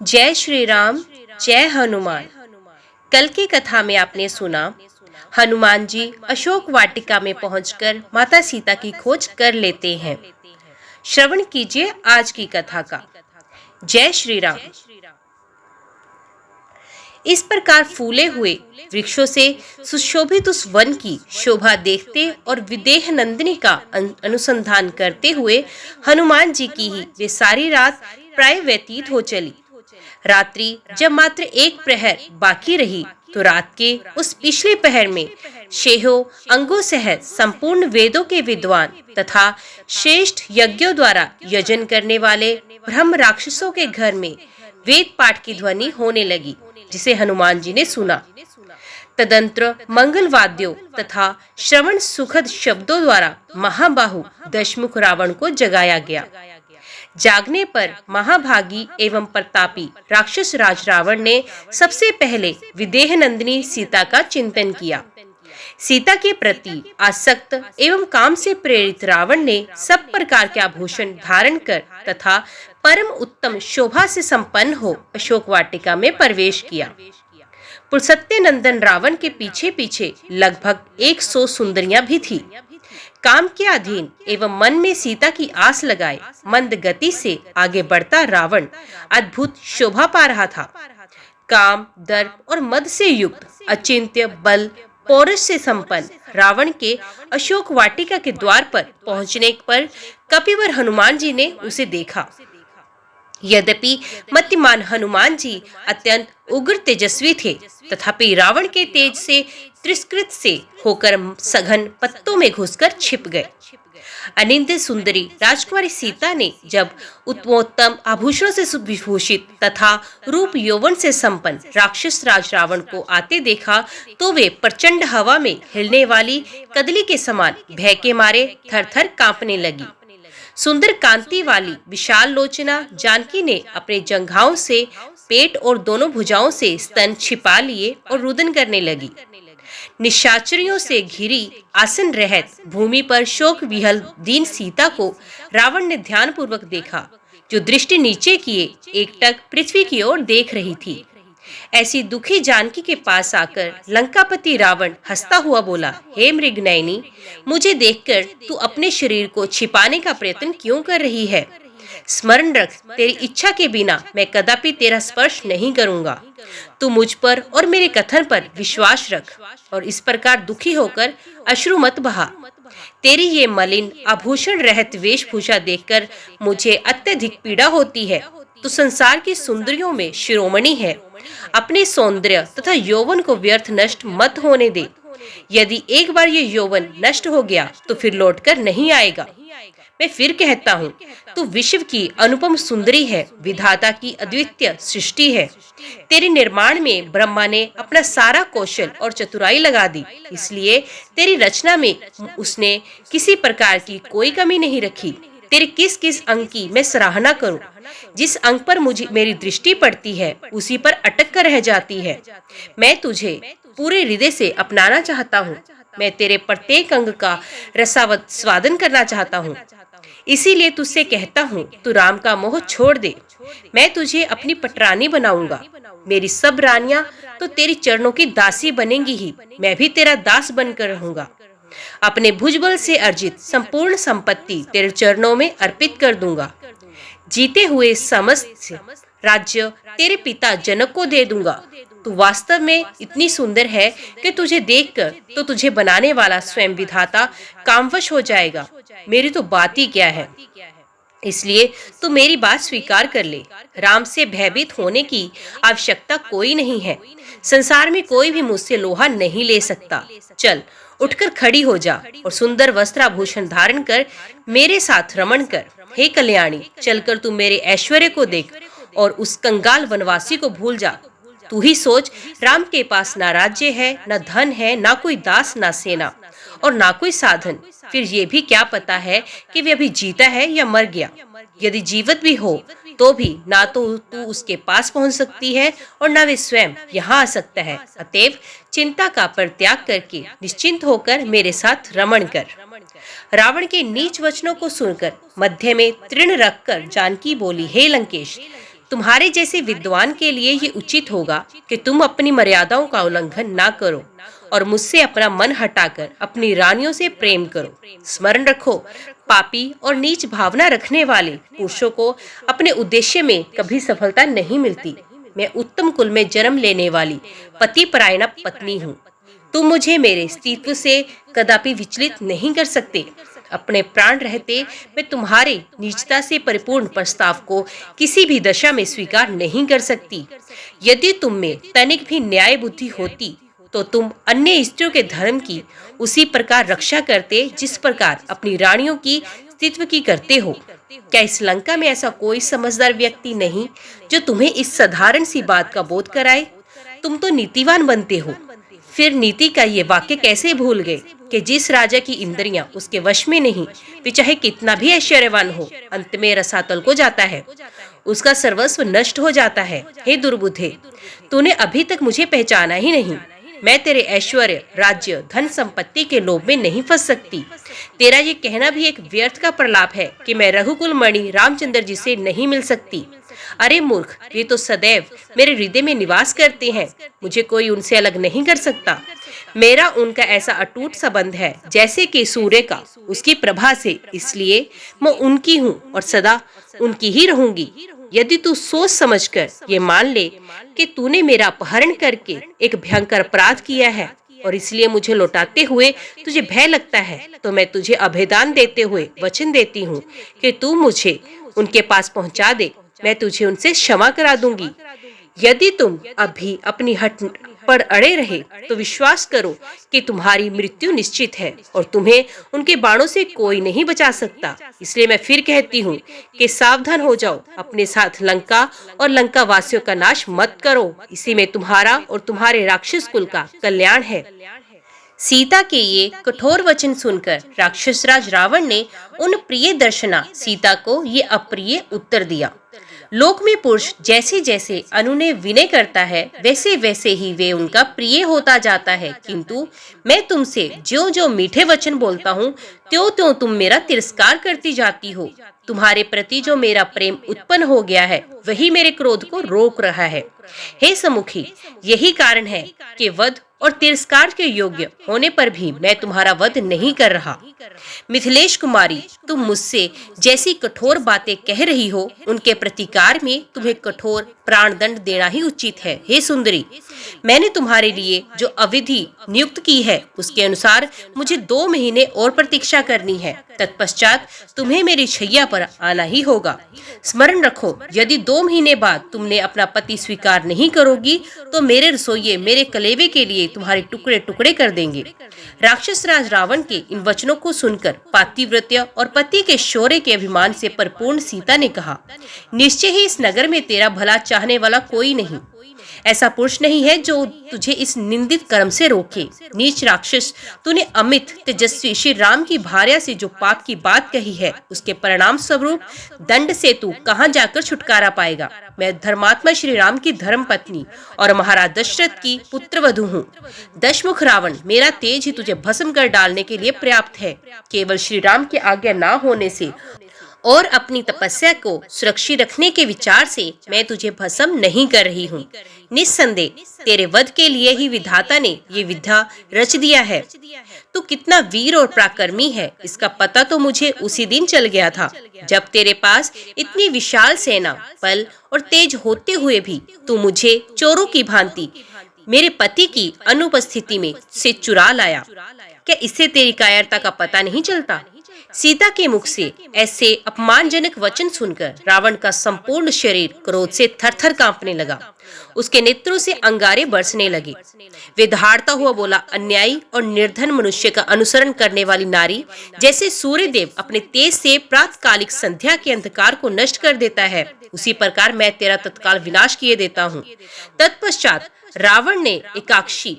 जय श्री राम, जय हनुमान। कल की कथा में आपने सुना, हनुमान जी अशोक वाटिका में पहुंचकर माता सीता की खोज कर लेते हैं। श्रवण कीजिए आज की कथा का। जय श्री राम। इस प्रकार फूले हुए वृक्षों से सुशोभित उस वन की शोभा देखते और विदेह नंदिनी का अनुसंधान करते हुए हनुमान जी की ही वे सारी रात प्राय व्यतीत हो चली। रात्रि जब मात्र एक प्रहर बाकी रही तो रात के उस पिछले पहर में शेहों अंगों सहित संपूर्ण वेदों के विद्वान तथा श्रेष्ठ यज्ञों द्वारा यजन करने वाले ब्रह्म राक्षसों के घर में वेद पाठ की ध्वनि होने लगी, जिसे हनुमान जी ने सुना। तदंतर मंगल वाद्यों तथा श्रवण सुखद शब्दों द्वारा महाबाहु दशमुख रावण को जगाया गया। जागने पर महाभागी एवं प्रतापी राक्षस राज रावण ने सबसे पहले विदेह नंदिनी सीता का चिंतन किया। सीता के प्रति आसक्त एवं काम से प्रेरित रावण ने सब प्रकार के आभूषण धारण कर तथा परम उत्तम शोभा से संपन्न हो अशोक वाटिका में प्रवेश किया। पुरुषत्व नंदन रावण के पीछे पीछे लगभग 100 सुंदरियां भी थी। काम के अधीन एवं मन में सीता की आस लगाए मंद गति से आगे बढ़ता रावण अद्भुत शोभा पा रहा था। काम, दर्प और मद से युक्त अचिंत्य बल पौरुष से संपन्न रावण के अशोक वाटिका के द्वार पर पहुंचने पर कपिवर हनुमान जी ने उसे देखा। यद्यपि मतिमान हनुमान जी अत्यंत उग्र तेजस्वी थे, तथापि रावण के तेज से तिरस्कृत से होकर सघन पत्तों में घुसकर छिप गए। अनिंद्य सुंदरी राजकुमारी सीता ने जब उत्तमोत्तम आभूषणों से विभूषित तथा रूप यौवन से संपन्न राक्षस राज रावण को आते देखा तो वे प्रचंड हवा में हिलने वाली कदली के समान भय के मारे थर-थर कांपने लगी। सुंदर कांति वाली विशाल लोचना जानकी ने अपने जंघाओं से पेट और दोनों भुजाओं से स्तन छिपा लिए और रुदन करने लगी। निशाचरियों से घिरी आसन रहत भूमि पर शोक विहल दीन सीता को रावण ने ध्यान पूर्वक देखा, जो दृष्टि नीचे किए एकटक पृथ्वी की ओर देख रही थी। ऐसी दुखी जानकी के पास आकर लंकापति रावण हंसता हुआ बोला, हे मृगनयनी, मुझे देखकर तू अपने शरीर को छिपाने का प्रयत्न क्यों कर रही है? स्मरण रख, तेरी इच्छा के बिना मैं कदापि तेरा स्पर्श नहीं करूंगा। तू मुझ पर और मेरे कथन पर विश्वास रख और इस प्रकार दुखी होकर अश्रु मत बहा। तेरी ये मलिन आभूषण रहित वेशभूषा देखकर मुझे अत्यधिक पीड़ा होती है। तू संसार की सुंदरियों में शिरोमणि है। अपने सौंदर्य तथा यौवन को व्यर्थ नष्ट मत होने दे। यदि एक बार ये यौवन नष्ट हो गया तो फिर लौटकर नहीं आएगा। मैं फिर कहता हूँ, तू विश्व की अनुपम सुंदरी है, विधाता की अद्वितीय सृष्टि है। तेरे निर्माण में ब्रह्मा ने अपना सारा कौशल और चतुराई लगा दी, इसलिए तेरी रचना में उसने किसी प्रकार की कोई कमी नहीं रखी। तेरे किस किस अंग की मैं सराहना करूं? जिस अंग पर मुझे मेरी दृष्टि पड़ती है उसी पर अटक कर रह जाती है। मैं तुझे पूरे हृदय से अपनाना चाहता हूँ। मैं तेरे प्रत्येक अंग का रसावत स्वादन करना चाहता हूँ। इसीलिए तुझसे कहता हूँ, तू राम का मोह छोड़ दे। मैं तुझे अपनी पटरानी बनाऊंगा। मेरी सब रानियां तो तेरी चरणों की दासी बनेंगी ही। मैं भी तेरा दास बनकर रहूंगा। अपने भुजबल से अर्जित संपूर्ण संपत्ति तेरे चरणों में अर्पित कर दूंगा। जीते हुए समस्त राज्य तेरे पिता जनक को दे दूंगा। तू वास्तव में इतनी सुंदर है कि तुझे देखकर तो तुझे बनाने वाला स्वयं विधाता कामवश हो जाएगा। मेरी तो बात ही क्या है। इसलिए तू मेरी बात स्वीकार कर ले। राम से भयभीत होने की आवश्यकता कोई नहीं है। संसार में कोई भी मुझसे लोहा नहीं ले सकता। चल, उठकर खड़ी हो जा और सुंदर वस्त्राभूषण धारण कर मेरे साथ रमण कर। हे कल्याणी, चलकर तू मेरे ऐश्वर्य को देख और उस कंगाल वनवासी को भूल जा। तू ही सोच, राम के पास ना राज्य है, ना धन है, ना कोई दास, ना सेना और ना कोई साधन। फिर ये भी क्या पता है कि वे अभी जीता है या मर गया। यदि जीवित भी हो तो भी ना तो तू उसके पास पहुंच सकती है और ना वे स्वयं यहाँ आ सकता है। अतएव चिंता का परित्याग करके निश्चिंत होकर मेरे साथ रमण कर। रावण के नीच वचनों को सुनकर मध्य में तृण रखकर जानकी बोली, हे लंकेश, तुम्हारे जैसे विद्वान के लिए ये उचित होगा कि तुम अपनी मर्यादाओं का उल्लंघन ना करो और मुझसे अपना मन हटाकर अपनी रानियों से प्रेम करो। स्मरण रखो, पापी और नीच भावना रखने वाले पुरुषों को अपने उद्देश्य में कभी सफलता नहीं मिलती। मैं उत्तम कुल में जन्म लेने वाली पतिपरायणा पत्नी हूँ। तुम मुझे मेरे अस्तित्व से कदापि विचलित नहीं कर सकते। अपने प्राण रहते मैं तुम्हारे नीचता से परिपूर्ण प्रस्ताव को किसी भी दशा में स्वीकार नहीं कर सकती। यदि तुम में तनिक भी न्याय बुद्धि होती तो तुम अन्य स्त्रियों के धर्म की उसी प्रकार रक्षा करते जिस प्रकार अपनी रानियों की अस्तित्व की करते हो। क्या इस लंका में ऐसा कोई समझदार व्यक्ति नहीं जो तुम्हें इस साधारण सी बात का बोध कराए? तुम तो नीतिवान बनते हो, फिर नीति का ये वाक्य कैसे भूल गए कि जिस राजा की इंद्रियां उसके वश में नहीं, वे चाहे कितना भी ऐश्वर्यवान हो, अंत में रसातल को जाता है, उसका सर्वस्व नष्ट हो जाता है। हे दुर्बुद्धे, तूने अभी तक मुझे पहचाना ही नहीं। मैं तेरे ऐश्वर्य, राज्य, धन संपत्ति के लोभ में नहीं फंस सकती। तेरा ये कहना भी एक व्यर्थ का प्रलाप है कि मैं रघुकुल मणि रामचंद्र जी से नहीं मिल सकती। अरे मूर्ख, वे तो सदैव मेरे हृदय में निवास करते हैं, मुझे कोई उनसे अलग नहीं कर सकता। मेरा उनका ऐसा अटूट संबंध है जैसे कि सूर्य का उसकी प्रभा से, इसलिए मैं उनकी हूँ और सदा उनकी ही रहूंगी। यदि तू सोच समझकर ये मान ले कि तूने मेरा अपहरण करके एक भयंकर अपराध किया है और इसलिए मुझे लौटाते हुए तुझे भय लगता है, तो मैं तुझे अभेदान देते हुए वचन देती हूँ कि तू मुझे उनके पास पहुँचा दे, मैं तुझे उनसे क्षमा करा दूंगी। यदि तुम अभी अपनी हट पर अड़े रहे तो विश्वास करो कि तुम्हारी मृत्यु निश्चित है और तुम्हें उनके बाणों से कोई नहीं बचा सकता। इसलिए मैं फिर कहती हूँ कि सावधान हो जाओ, अपने साथ लंका और लंका वासियों का नाश मत करो, इसी में तुम्हारा और तुम्हारे राक्षस कुल का कल्याण है। सीता के ये कठोर वचन सुनकर राक्षसराज रावण ने उन प्रिय दर्शना सीता को ये अप्रिय उत्तर दिया। लोक में पुरुष जैसे जैसे अनुनय विनय करता है वैसे वैसे ही वे उनका प्रिय होता जाता है, किंतु मैं तुमसे ज्यों ज्यों मीठे वचन बोलता हूँ त्यों त्यों तुम मेरा तिरस्कार करती जाती हो। तुम्हारे प्रति जो मेरा प्रेम उत्पन्न हो गया है वही मेरे क्रोध को रोक रहा है। हे समुखी, यही कारण है कि वध और तिरस्कार के योग्य होने पर भी मैं तुम्हारा वध नहीं कर रहा। मिथिलेश कुमारी, तुम मुझसे जैसी कठोर बातें कह रही हो उनके प्रतिकार में तुम्हें कठोर प्राणदंड देना ही उचित है। हे सुंदरी, मैंने तुम्हारे लिए जो अवधि नियुक्त की है उसके अनुसार मुझे 2 महीने और प्रतीक्षा करनी है, तत्पश्चात तुम्हें मेरी छैया पर आना ही होगा। स्मरण रखो, यदि 2 महीने बाद तुमने अपना पति स्वीकार नहीं करोगी तो मेरे रसोइये मेरे कलेवे के लिए तुम्हारे टुकड़े टुकड़े कर देंगे। राक्षस राज रावण के इन वचनों को सुनकर पातिव्रत्य और पति के शौर्य के अभिमान से परिपूर्ण सीता ने कहा, निश्चय ही इस नगर में तेरा भला चाहने वाला कोई नहीं, ऐसा पुरुष नहीं है जो तुझे इस निंदित कर्म से रोके। नीच राक्षस, तूने अमित तेजस्वी श्री राम की भार्या से जो पाप की बात कही है उसके परिणाम स्वरूप दंड से तू कहां जाकर छुटकारा पाएगा। मैं धर्मात्मा श्री राम की धर्म पत्नी और महाराज दशरथ की पुत्रवधू हूँ। दशमुख रावण, मेरा तेज ही तुझे भस्म कर डालने के लिए पर्याप्त है। केवल श्री राम की आज्ञा ना होने से और अपनी तपस्या को सुरक्षित रखने के विचार से मैं तुझे भस्म नहीं कर रही हूँ। निस्संदेह तेरे वध के लिए ही विधाता ने ये विद्या रच दिया है। तू कितना वीर और पराक्रमी है इसका पता तो मुझे उसी दिन चल गया था जब तेरे पास इतनी विशाल सेना, बल और तेज होते हुए भी तू मुझे चोरों की भांति मेरे पति की अनुपस्थिति में से चुरा लाया। क्या इससे तेरी कायरता का पता नहीं चलता? सीता के मुख से ऐसे अपमानजनक वचन सुनकर रावण का संपूर्ण शरीर क्रोध से थरथर कांपने लगा। उसके नेत्रों से अंगारे बरसने लगे। वे दहाड़ता हुआ बोला, अन्यायी और निर्धन मनुष्य का अनुसरण करने वाली नारी जैसे सूर्य देव अपने तेज से प्रातकालिक संध्या के अंधकार को नष्ट कर देता है, उसी प्रकार मैं तेरा तत्काल विनाश किए देता हूँ। तत्पश्चात रावण ने एकाक्षी,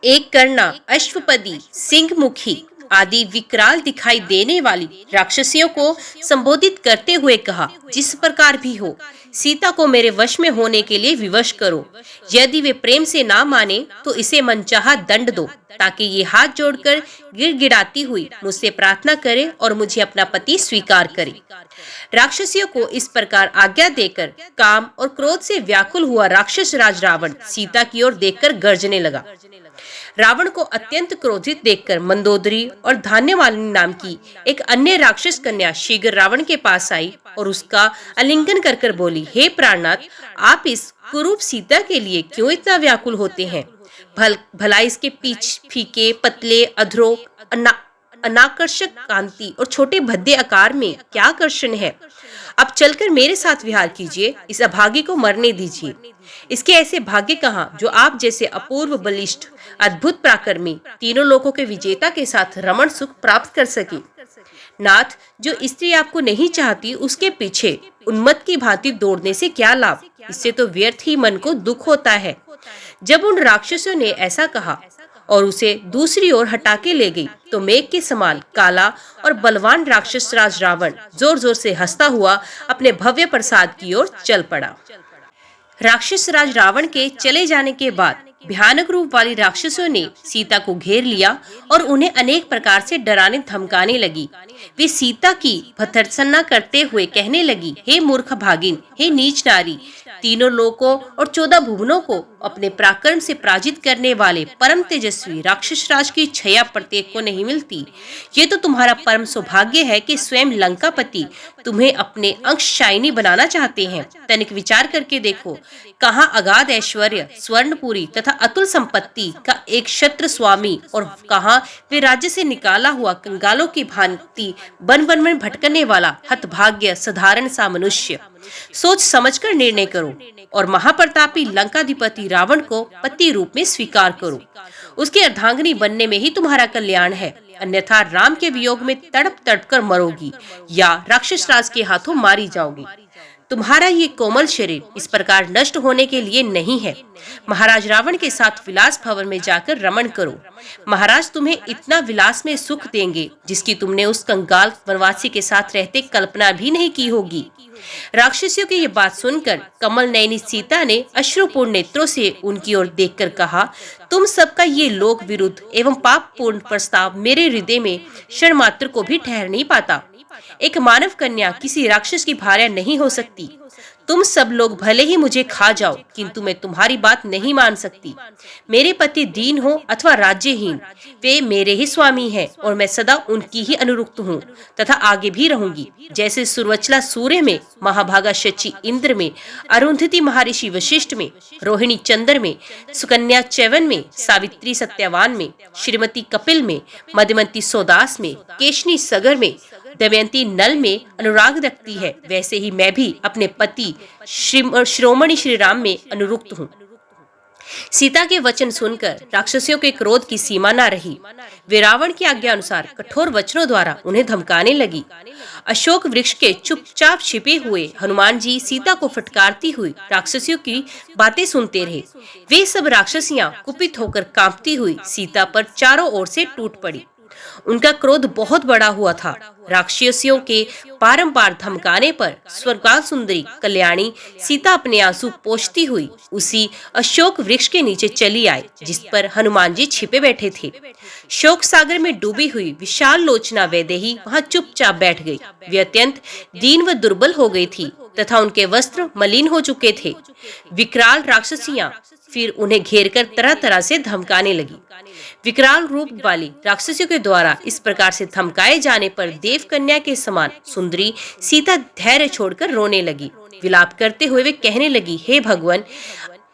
एक कर्णा, अश्वपदी, सिंहमुखी, आदि विकराल दिखाई देने वाली राक्षसियों को संबोधित करते हुए कहा, जिस प्रकार भी हो, सीता को मेरे वश में होने के लिए विवश करो। यदि वे प्रेम से ना माने तो इसे मनचाहा दंड दो, ताकि ये हाथ जोड़कर गिड़गिड़ाती हुई मुझसे प्रार्थना करे और मुझे अपना पति स्वीकार करे। राक्षसियों को इस प्रकार आज्ञा देकर काम और क्रोध से व्याकुल हुआ राक्षस राज रावण सीता की ओर देखकर गर्जने लगा। रावण को अत्यंत क्रोधित देखकर मंदोदरी और धान्यवालिनी नाम की एक अन्य राक्षस कन्या शीघ्र रावण के पास आई और उसका आलिंगन कर कर बोली, हे प्राणनाथ, आप इस कुरूप सीता के लिए क्यों इतना व्याकुल होते हैं? भला इसके पीछ फीके, पतले, अधरोक, अनाकर्षक कांति और छोटे भद्दे आकार में क्या आकर्षण है? अब चलकर मेरे साथ विहार कीजिए, इस अभागी को मरने दीजिए। इसके ऐसे भाग्य कहाँ जो आप जैसे अपूर्व, बलिष्ठ, अद्भुत पराक्रमी, तीनों लोकों के विजेता के साथ रमण सुख प्राप्त कर सके। नाथ, जो स्त्री आपको नहीं चाहती उसके पीछे उन्मत्त की भांति दौड़ने से क्या लाभ? इससे तो व्यर्थ ही मन को दुख होता है। जब उन राक्षसों ने ऐसा कहा और उसे दूसरी ओर हटा के ले गई तो मेघ के समान काला और बलवान राक्षस राज रावण जोर जोर से हंसता हुआ अपने भव्य प्रसाद की ओर चल पड़ा। राक्षस राज रावण के चले जाने के बाद भयानक रूप वाली राक्षसों ने सीता को घेर लिया और उन्हें अनेक प्रकार से डराने धमकाने लगी। वे सीता की भर्त्सना करते हुए कहने लगी, हे मूर्ख भागिन, हे नीच नारी, तीनों लोकों और 14 भुवनों को अपने पराक्रम से पराजित करने वाले परम तेजस्वी राक्षस राज की छया प्रत्येक को नहीं मिलती। ये तो तुम्हारा परम सौभाग्य है कि स्वयं लंकापति तुम्हें अपने अंशशायिनी बनाना चाहते हैं। तनिक विचार करके देखो, कहाँ अगाध ऐश्वर्य, स्वर्णपुरी तथा अतुल संपत्ति का एक क्षत्र स्वामी और कहाँ वे राज्य से निकाला हुआ कंगालों की भांति वन वन में भटकने वाला हतभाग्य साधारण सा मनुष्य। सोच समझकर निर्णय करो और महाप्रतापी लंकाधिपति रावण को पति रूप में स्वीकार करो। उसकी अर्धांगिनी बनने में ही तुम्हारा कल्याण है, अन्यथा राम के वियोग में तड़प तड़प कर मरोगी या राक्षस राज के हाथों मारी जाओगी। तुम्हारा ये कोमल शरीर इस प्रकार नष्ट होने के लिए नहीं है। महाराज रावण के साथ विलास भवन में जाकर रमण करो। महाराज तुम्हें इतना विलास में सुख देंगे जिसकी तुमने उस कंगाल वनवासी के साथ रहते कल्पना भी नहीं की होगी। राक्षसियों की ये बात सुनकर कमल नयनी सीता ने अश्रुपूर्ण नेत्रों से उनकी ओर देखकर कहा, तुम सबका ये लोक विरुद्ध एवं पाप पूर्ण प्रस्ताव मेरे हृदय में क्षण मात्र को भी ठहर नहीं पाता। एक मानव कन्या किसी राक्षस की भार्या नहीं हो सकती। तुम सब लोग भले ही मुझे खा जाओ, किंतु मैं तुम्हारी बात नहीं मान सकती। मेरे पति दीन हो अथवा राज्यहीन, वे मेरे ही स्वामी हैं और मैं सदा उनकी ही अनुरुक्त हूँ तथा आगे भी रहूंगी। जैसे सुरवचला सूर्य में, महाभागा शची इंद्र में, अरुंधति महर्षि वशिष्ठ में, रोहिणी चंद्र में, सुकन्या च्यवन में, सावित्री सत्यवान में, श्रीमती कपिल में, मधुमती सौदास में, केशनी सगर में, दमयंती नल में अनुराग रखती है, वैसे ही मैं भी अपने पति शिरोमणि श्री राम में अनुरुक्त हूँ। सीता के वचन सुनकर राक्षसियों के क्रोध की सीमा न रही। वे रावण की आज्ञा अनुसार कठोर वचनों द्वारा उन्हें धमकाने लगी। अशोक वृक्ष के चुपचाप छिपे हुए हनुमान जी सीता को फटकारती हुई राक्षसियों की बातें सुनते रहे। वे सब राक्षसियां कुपित होकर कांपती हुई सीता पर चारों ओर से टूट पड़ी। उनका क्रोध बहुत बड़ा हुआ था। राक्षसियों के बारंबार धमकाने पर स्वर्गाल सुंदरी कल्याणी सीता अपने आंसू पोंछती हुई उसी अशोक वृक्ष के नीचे चली आई जिस पर हनुमान जी छिपे बैठे थे। शोक सागर में डूबी हुई विशाल लोचना वैदेही वहां चुपचाप बैठ गई। वे अत्यंत दीन व दुर्बल हो गई थी तथा उनके वस्त्र मलिन हो चुके थे। विकराल राक्षसियां फिर उन्हें घेरकर तरह तरह से धमकाने लगी। विकराल रूप वाली राक्षसियों के द्वारा इस प्रकार से धमकाए जाने पर देव कन्या के समान सुंदरी सीता धैर्य छोड़कर रोने लगी। विलाप करते हुए वे कहने लगी, हे भगवान,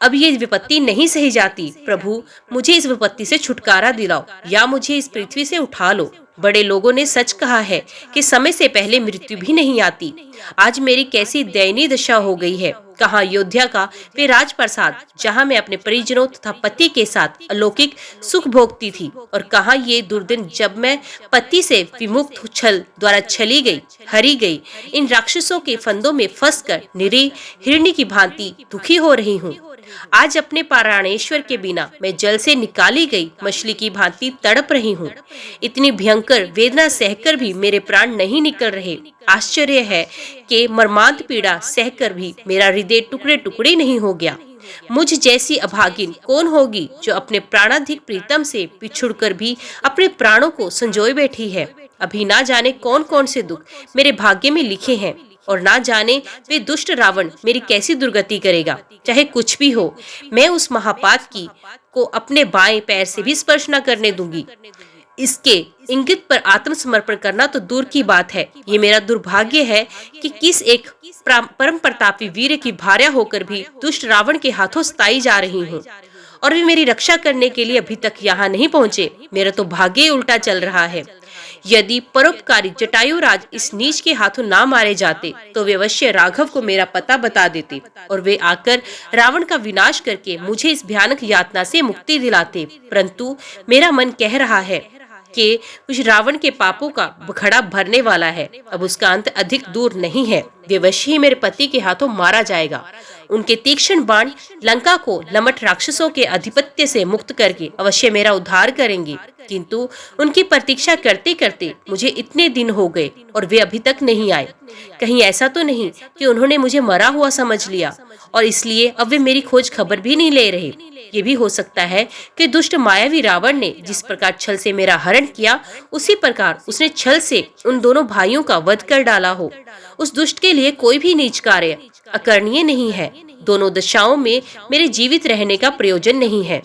अब ये विपत्ति नहीं सही जाती। प्रभु, मुझे इस विपत्ति से छुटकारा दिलाओ या मुझे इस पृथ्वी से उठा लो। बड़े लोगों ने सच कहा है कि समय से पहले मृत्यु भी नहीं आती। आज मेरी कैसी दयनीय दशा हो गई है। कहाँ अयोध्या का वे राजप्रसाद जहाँ मैं अपने परिजनों तथा पति के साथ अलौकिक सुख भोगती थी, और कहाँ ये दुर्दिन जब मैं पति से विमुक्त छल द्वारा छली गई, हरी गई, इन राक्षसों के फंदों में फंसकर निरीह हिरणी की भांति दुखी हो रही हूँ। आज अपने प्राणेश्वर के बिना मैं जल से निकाली गई मछली की भांति तड़प रही हूँ। इतनी भयंकर वेदना सहकर भी मेरे प्राण नहीं निकल रहे। आश्चर्य है कि मर्मांत पीड़ा सहकर भी मेरा हृदय टुकड़े टुकड़े नहीं हो गया। मुझ जैसी अभागिन कौन होगी जो अपने प्राणाधिक प्रीतम से बिछुड़कर भी अपने प्राणों को संजोए बैठी है। अभी ना जाने कौन कौन से दुख मेरे भाग्य में लिखे हैं और ना जाने वे दुष्ट रावण मेरी कैसी दुर्गति करेगा। चाहे कुछ भी हो, मैं उस महापातकी को अपने बाएं पैर से भी स्पर्श न करने दूंगी। इसके इंगित पर आत्मसमर्पण करना तो दूर की बात है। ये मेरा दुर्भाग्य है कि किस एक परम प्रतापी वीर की भार्या होकर भी दुष्ट रावण के हाथों सताई जा रही हूँ और वे मेरी रक्षा करने के लिए अभी तक यहाँ नहीं पहुँचे। मेरा तो भाग्य ही उल्टा चल रहा है। यदि परोपकारी जटायुराज इस नीच के हाथों ना मारे जाते तो वे अवश्य राघव को मेरा पता बता देते और वे आकर रावण का विनाश करके मुझे इस भयानक यातना से मुक्ति दिलाते। परंतु मेरा मन कह रहा है कि उस रावण के पापों का बखड़ा भरने वाला है। अब उसका अंत अधिक दूर नहीं है। वे अवश्य ही मेरे पति के हाथों मारा जाएगा। उनके तीक्ष्ण बाण लंका को लमट राक्षसों के अधिपत्य से मुक्त करके अवश्य मेरा उद्धार करेंगे। किंतु उनकी प्रतीक्षा करते करते मुझे इतने दिन हो गए और वे अभी तक नहीं आए। कहीं ऐसा तो नहीं कि उन्होंने मुझे मरा हुआ समझ लिया और इसलिए अब वे मेरी खोज खबर भी नहीं ले रहे। ये भी हो सकता है कि दुष्ट मायावी रावण ने जिस प्रकार छल से मेरा हरण किया, उसी प्रकार उसने छल से उन दोनों भाइयों का वध कर डाला हो। उस दुष्ट के लिए कोई भी नीच कार्य अकरणीय नहीं है। दोनों दशाओं में मेरे जीवित रहने का प्रयोजन नहीं है।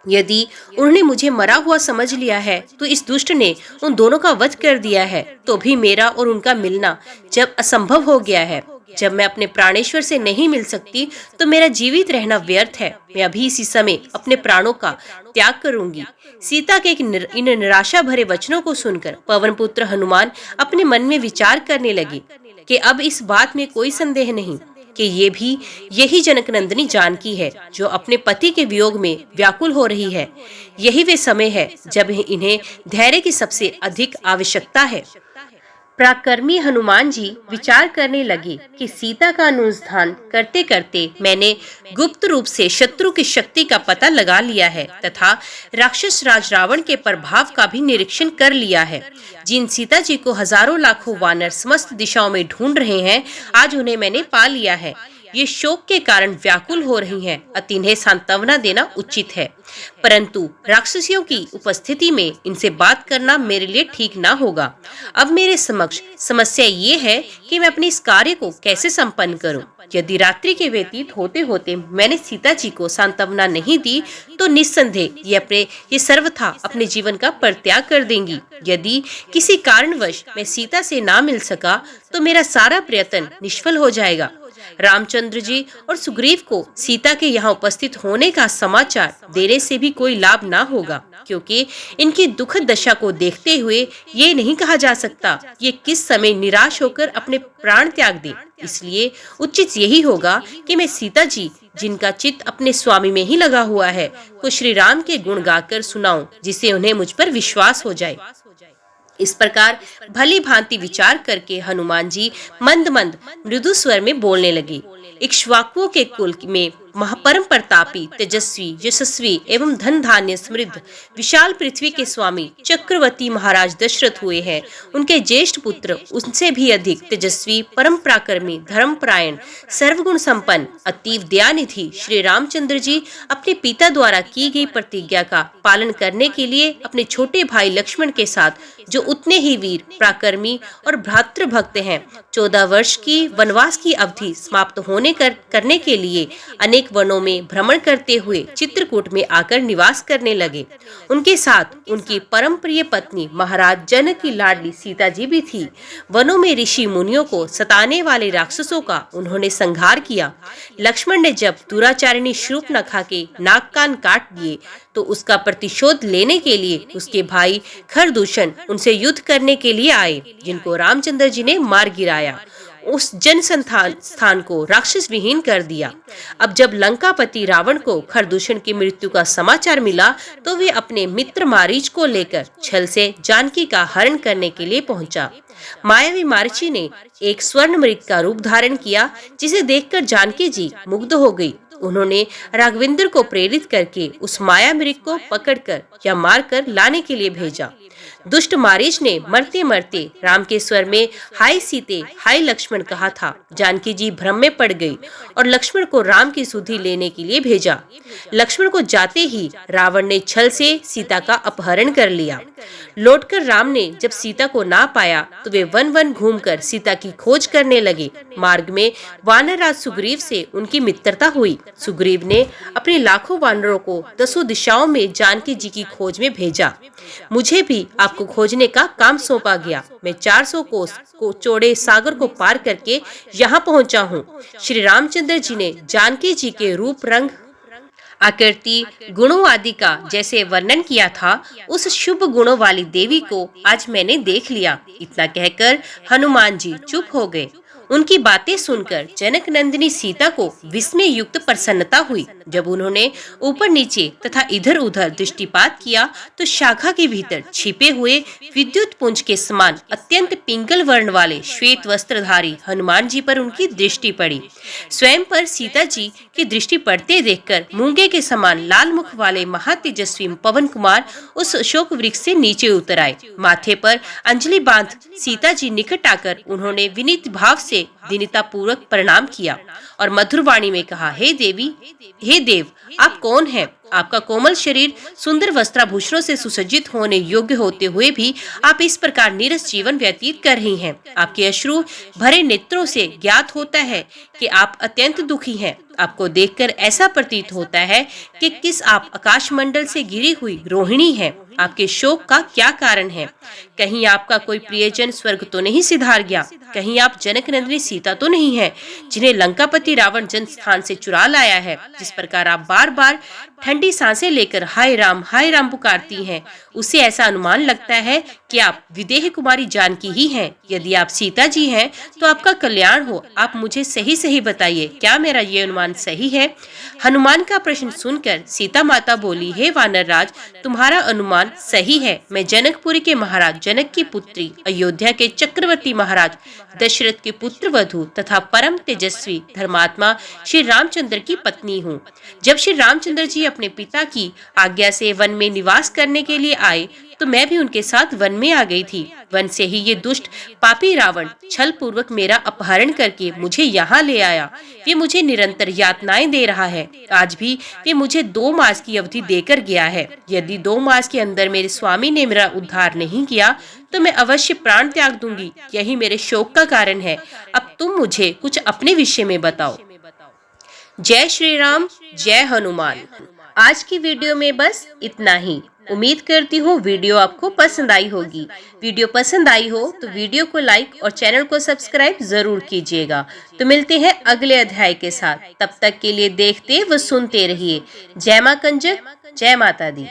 यदि उन्होंने मुझे मरा हुआ समझ लिया है तो इस दुष्ट ने उन दोनों का वध कर दिया है, तो भी मेरा और उनका मिलना जब असंभव हो गया है, जब मैं अपने प्राणेश्वर से नहीं मिल सकती तो मेरा जीवित रहना व्यर्थ है। मैं अभी इसी समय अपने प्राणों का त्याग करूंगी। सीता के इन निराशा भरे वचनों को सुनकर पवन पुत्र हनुमान अपने मन में विचार करने लगे कि अब इस बात में कोई संदेह नहीं कि ये भी यही जनकनंदिनी जानकी है जो अपने पति के वियोग में व्याकुल हो रही है। यही वे समय है जब इन्हें धैर्य की सबसे अधिक आवश्यकता है। पराक्रमी हनुमान जी विचार करने लगे कि सीता का अनुसंधान करते करते मैंने गुप्त रूप से शत्रु की शक्ति का पता लगा लिया है तथा राक्षस राज रावण के प्रभाव का भी निरीक्षण कर लिया है। जिन सीता जी को हजारों लाखों वानर समस्त दिशाओं में ढूंढ रहे हैं, आज उन्हें मैंने पा लिया है। ये शोक के कारण व्याकुल हो रही हैं, अतः इन्हें सांत्वना देना उचित है। परंतु राक्षसियों की उपस्थिति में इनसे बात करना मेरे लिए ठीक ना होगा। अब मेरे समक्ष समस्या ये है कि मैं अपने इस कार्य को कैसे संपन्न करूं। यदि रात्रि के व्यतीत होते होते मैंने सीता जी को सांत्वना नहीं दी तो निस्संदेह ये सर्वथा अपने जीवन का परित्याग कर देंगी। यदि किसी कारणवश मैं सीता से ना मिल सका तो मेरा सारा प्रयत्न निष्फल हो जाएगा। रामचंद्र जी और सुग्रीव को सीता के यहाँ उपस्थित होने का समाचार देने से भी कोई लाभ ना होगा, क्योंकि इनकी दुखद दशा को देखते हुए ये नहीं कहा जा सकता ये किस समय निराश होकर अपने प्राण त्याग दे। इसलिए उचित यही होगा कि मैं सीता जी, जिनका चित्त अपने स्वामी में ही लगा हुआ है, को श्री राम के गुण गाकर सुनाऊं, जिससे उन्हें मुझ पर विश्वास हो जाए। इस प्रकार भली भांति विचार करके हनुमान जी मंद मंद मृदु स्वर में बोलने लगे। इक्ष्वाकुओं के कुल में महापरम प्रतापी, तेजस्वी, यशस्वी एवं धन धान्य समृद्ध विशाल पृथ्वी के स्वामी चक्रवर्ती महाराज दशरथ हुए हैं। उनके ज्येष्ठ पुत्र उनसे भी अधिक तेजस्वी, परम पराक्रमी, धर्मपरायण, सर्वगुण संपन्न, अतीव दयानिधि श्री रामचंद्र जी अपने पिता द्वारा की गई प्रतिज्ञा का पालन करने के लिए अपने छोटे भाई लक्ष्मण के साथ, जो उतने ही वीर, पराक्रमी और भ्रातृभक्त हैं, 14 वर्ष की वनवास की अवधि समाप्त करने के लिए अनेक वनों में भ्रमण करते हुए चित्रकूट में आकर निवास करने लगे। उनके साथ उनकी परम प्रिय पत्नी महाराज जनक की लाडली सीता जी भी थी। वनों में ऋषि मुनियों को सताने वाले राक्षसों का उन्होंने संहार किया। लक्ष्मण ने जब दुराचारिणी शूर्पणखा के नाक कान काट दिए तो उसका प्रतिशोध लेने के लिए उसके भाई खरदूषण उनसे युद्ध करने के लिए आए, जिनको रामचंद्र जी ने मार गिराया, उस जन स्थान को राक्षस विहीन कर दिया। अब जब लंकापति रावण को खरदूषण की मृत्यु का समाचार मिला तो वे अपने मित्र मारीच को लेकर छल से जानकी का हरण करने के लिए पहुंचा। मायावी मारीची ने एक स्वर्ण मृग का रूप धारण किया, जिसे देखकर जानकी जी मुग्ध हो गई। उन्होंने राघवेंद्र को प्रेरित करके उस माया मृग को पकड़कर या मारकर लाने के लिए भेजा। दुष्ट मारीच ने मरते मरते राम के स्वर में हाय सीते हाय लक्ष्मण कहा था। जानकी जी भ्रम में पड़ गई और लक्ष्मण को राम की सुधि लेने के लिए भेजा। लक्ष्मण को जाते ही रावण ने छल से सीता का अपहरण कर लिया। लौटकर राम ने जब सीता को ना पाया तो वे वन वन घूमकर सीता की खोज करने लगे। मार्ग में वानरराज सुग्रीव से उनकी मित्रता हुई। सुग्रीव ने अपने लाखों वानरों को 10 दिशाओं में जानकी जी की खोज में भेजा। मुझे भी आपको खोजने का काम सौंपा गया। मैं 400 कोस को चौड़े सागर को पार करके यहाँ पहुँचा हूँ। श्री रामचंद्र जी ने जानकी जी के रूप रंग आकृति गुणों आदि का जैसे वर्णन किया था, उस शुभ गुणों वाली देवी को आज मैंने देख लिया। इतना कहकर हनुमान जी चुप हो गए। उनकी बातें सुनकर जनक नंदिनी सीता को विस्मय युक्त प्रसन्नता हुई। जब उन्होंने ऊपर नीचे तथा इधर उधर दृष्टिपात किया तो शाखा के भीतर छिपे हुए विद्युत पुंज के समान अत्यंत पिंगल वर्ण वाले श्वेत वस्त्रधारी हनुमान जी पर उनकी दृष्टि पड़ी। स्वयं पर सीता जी की दृष्टि पड़ते देखकर मूंगे के समान लाल मुख वाले महातेजस्वी पवन कुमार उस अशोक वृक्ष से नीचे उतर आए। माथे पर अंजलि बांध सीता जी निकट आकर उन्होंने विनीत भाव से दीनता पूर्वक प्रणाम किया और मधुर वाणी में कहा, हे देवी, हे देव, आप कौन हैं? आपका कोमल शरीर सुंदर वस्त्राभूषणों से सुसज्जित होने योग्य होते हुए भी आप इस प्रकार नीरस जीवन व्यतीत कर रही हैं। आपके अश्रु भरे नेत्रों से ज्ञात होता है कि आप अत्यंत दुखी हैं। आपको देखकर ऐसा प्रतीत होता है कि किस आप आकाश मंडल से गिरी हुई रोहिणी हैं। आपके शोक का क्या कारण है? कहीं आपका कोई प्रियजन स्वर्ग तो नहीं सिधार गया? कहीं आप जनक नंदिनी सीता तो नहीं है जिन्हें लंकापति रावण जन स्थान से चुरा लाया है? जिस प्रकार आप बार बार ठंडी सांसें लेकर हाय राम पुकारती हैं, उससे ऐसा अनुमान लगता है कि आप विदेह कुमारी जानकी ही हैं। यदि आप सीता जी हैं तो आपका कल्याण हो। आप मुझे सही सही बताइए, क्या मेरा ये अनुमान सही है? हनुमान का प्रश्न सुनकर सीता माता बोली, हे वानरराज, तुम्हारा अनुमान सही है। मैं जनकपुरी के महाराज जनक की पुत्री, अयोध्या के चक्रवर्ती महाराज दशरथ के पुत्र वधु तथा परम तेजस्वी धर्मात्मा श्री रामचंद्र की पत्नी हूँ। जब श्री रामचंद्र जी अपने पिता की आज्ञा से वन में निवास करने के लिए आए तो मैं भी उनके साथ वन में आ गई थी। वन से ही ये दुष्ट पापी रावण छल पूर्वक मेरा अपहरण करके मुझे यहाँ ले आया। वे मुझे निरंतर यातनाएं दे रहा है। आज भी वे मुझे 2 मास की अवधि देकर गया है। यदि 2 मास के अंदर मेरे स्वामी ने मेरा उद्धार नहीं किया तो मैं अवश्य प्राण त्याग दूंगी। यही मेरे शोक का कारण है। अब तुम मुझे कुछ अपने विषय में बताओ। जय श्री राम, जय हनुमान। आज की वीडियो में बस इतना ही। उम्मीद करती हूँ वीडियो आपको पसंद आई होगी। वीडियो पसंद आई हो तो वीडियो को लाइक और चैनल को सब्सक्राइब जरूर कीजिएगा। तो मिलते हैं अगले अध्याय के साथ। तब तक के लिए देखते व सुनते रहिए। जय मां कंजक, जय माता दी।